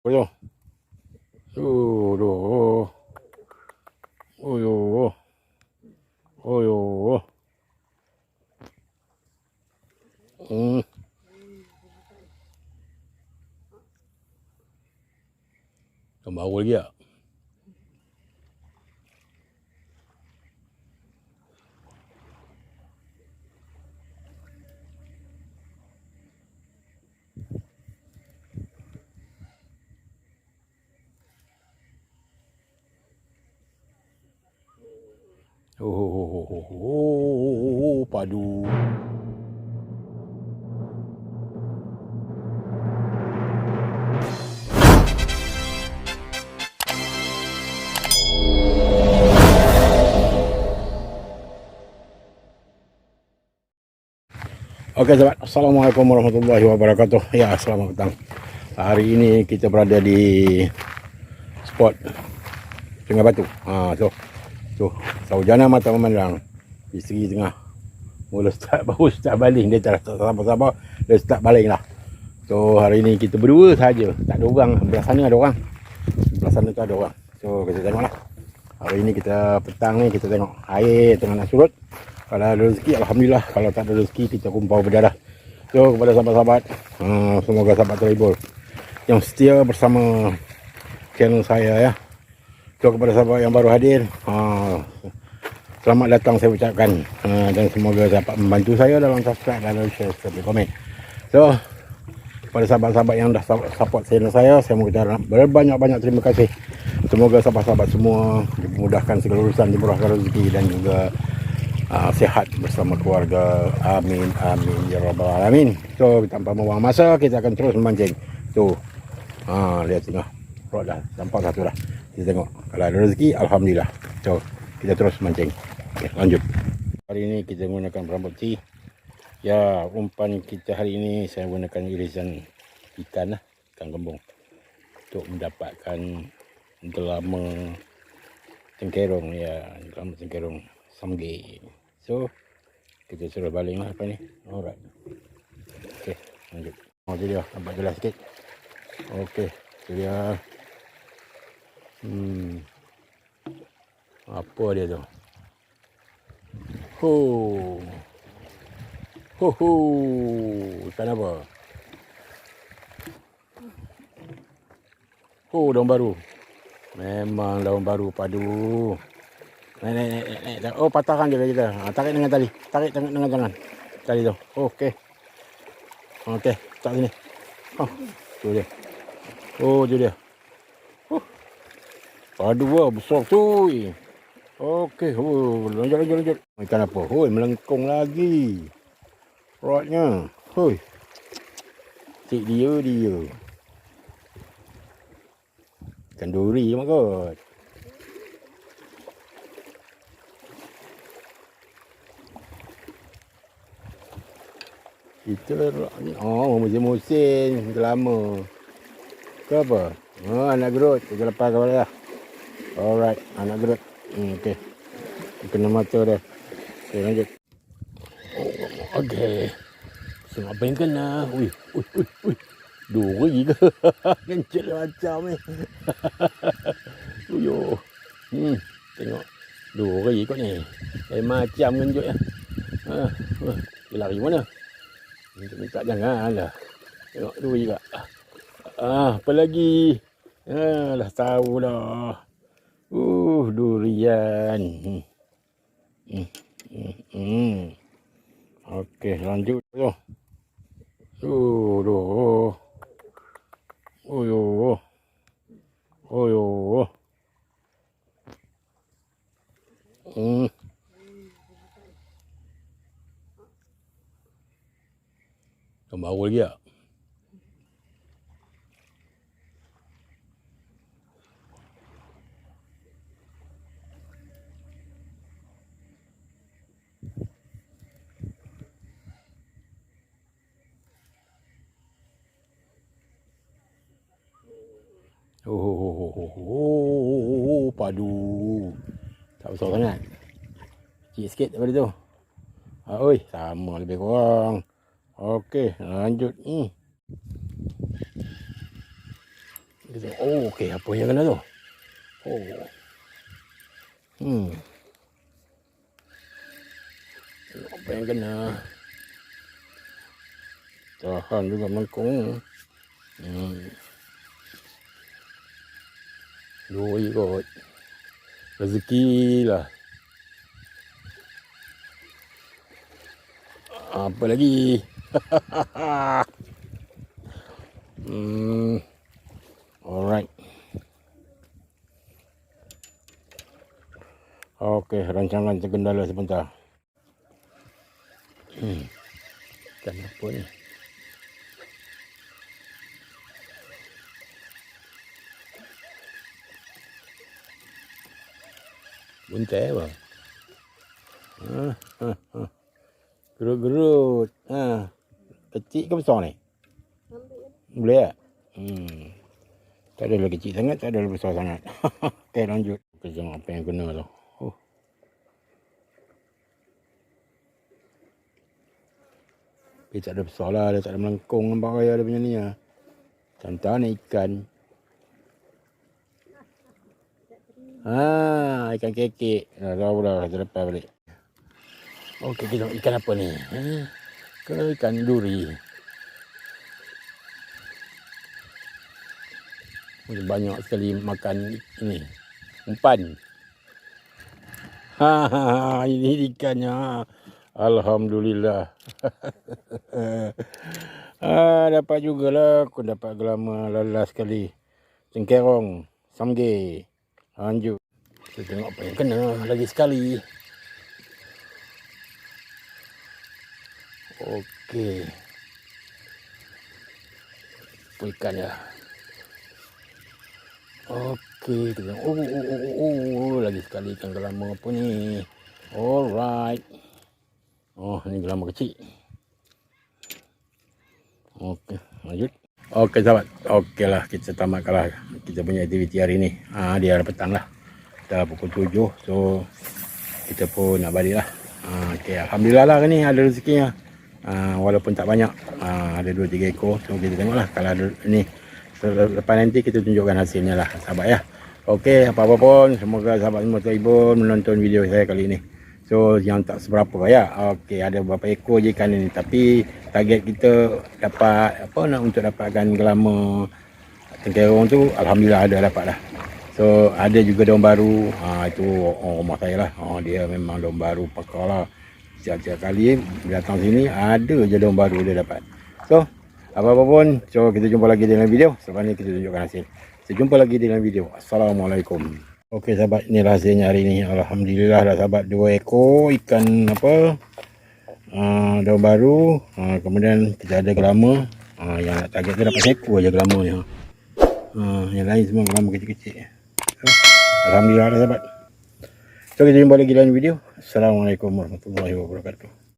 Oh, oh, oh, oh, Bau lagi tak? Padu. Okey sahabat, Assalamualaikum warahmatullahi wabarakatuh. Ya, selamat petang. Hari ini kita berada di spot Tengah Batu. Tu, saujana mata memandang. Isteri tengah baru start baling. Dia tak sabar-sabar, dia start baling lah. So hari ini kita berdua saja, tak ada orang. Belah sana ada orang, belah sana tu ada orang. So kita tengok lah. Hari ini kita petang ni kita tengok air tengah nak surut. Kalau ada rezeki alhamdulillah, kalau tak ada rezeki kita kumpul berdarah. So kepada sahabat-sahabat, semoga sahabat terhibur yang setia bersama channel saya ya. So kepada sahabat yang baru hadir, selamat datang saya ucapkan, dan semoga dapat membantu saya dalam subscribe dan share serta komen. So kepada sahabat-sahabat yang dah support channel saya mengucapkan berbanyak-banyak terima kasih. Semoga sahabat-sahabat semua dimudahkan segala urusan, dimurahkan rezeki dan juga sihat bersama keluarga. Amin amin ya rabbal alamin. So tanpa membuang masa kita akan terus memancing. Tu lihat tengah rod dah nampak satu dah. Kita tengok kalau ada rezeki alhamdulillah. So kita terus mancing. Okay, lanjut. Hari ini kita menggunakan perabot T. Ya, umpan kita hari ini saya gunakan irisan ikan kembung untuk mendapatkan gelama cengkerong ya, gelama cengkerong samge. So kita suruh baling lah apa ni. Alright. Okey, lanjut. Tu dia, nampak jelas sikit. Okey, tu dia. Apa dia tu? Ikan apa? Daun baru. Memang daun baru padu. Naik. Oh, patahkan je kita. Tarik dengan tali. Tarik dengan tangan. Tali tu. Okey. Okey, tak sini. Tu dia. Tu dia. Padu lah, besar tu. Okey, lanjut. Ikan apa? Melengkung lagi. Rodnya. Cik dia. Ikan duri je kot. Kita ni musim-musim gelama. Ke apa? Anak gerut. Kita lepas ke bawah. Alright, anak gerut. Okey. Kena mata dah. Okey, lanjut. Okey. So apa yang kena? Ui. Duri ke? Kencet macam ni. Uyo. Tengok. Duri kot ni. Macam kencet ya. Dia lari mana? Minta janganlah. Tengok duri juga. Apa lagi? Dah tahu dah. Durian. Okey, lanjut. Bau lagi tak? Padu. Tak besar sangat. Kecil sikit daripada tu. Sama lebih kurang. Okey, lanjut. Kita tengok. Oh, okey. Apa yang kena tu? Oh. Tengok apa yang kena. Tahan juga melengkung. Doi kot. Rezeki lah. Apa lagi? Alright. Okey, rancangan terkendala sebentar. Ikan apa ni? Buntai apa? Gerut-gerut. Kecil ke besar ni? Boleh tak? Tak adalah kecil sangat, tak adalah besar sangat. Okey, lanjut. Kita tengok apa yang kena tu. Dia tak ada besar lah, dia tak ada melengkung. Nampak kaya dia punya ni lah. Cantik ni ikan. Ikan kekek. Dah tahu dah, kita lepas balik. Okey, kita tengok ikan apa ni? Ke ikan duri. Banyak sekali makan ini. Umpan. Ini ikannya. Alhamdulillah. Dapat jugalah. Aku dapat gelama lalas sekali. Cengkerong. Samge. Lanjut. Kita tengok apa yang kena lagi sekali. Okey. Apa ikan ya? Okey. Kita tengok. Lagi sekali ikan gelama apa ni. Alright. Oh, ni gelama kecil. Okey, lanjut. Okey sahabat. Okeylah, kita tamatkanlah kita punya aktiviti hari ni. Dia dah petang lah. Dah pukul 7. So kita pun nak balik lah. Okey, alhamdulillah lah ni ada rezekinya. Walaupun tak banyak. Ada 2-3 ekor. So kita tengoklah kalau ada ni. Lepas nanti kita tunjukkan hasilnya lah sahabat ya. Okey, apa-apa pun semoga sahabat semua terhibur menonton video saya kali ni. So yang tak seberapa ya. Okey, ada beberapa ekor je ikan ni, tapi target kita dapat apa nak untuk dapatkan gelama cengkerong tu alhamdulillah ada dapat dah. So ada juga daun baru. Itu rumah saya lah. Dia memang daun baru pakar lah. Setiap kali datang sini ada je daun baru dia dapat. So apa-apa pun, so kita jumpa lagi dalam video. Selepas ni kita tunjukkan hasil. Kita jumpa lagi dalam video. Assalamualaikum. Okey sahabat, ni hasilnya hari ni. Alhamdulillah dah sahabat 2 ekor ikan apa daun baru. Kemudian kita ada gelama. Yang nak target kita dapat ekor aja gelama ni. Yang lain semua gelama kecil-kecil. So, alhamdulillah dah sahabat. So kita jumpa lagi dalam video. Assalamualaikum warahmatullahi wabarakatuh.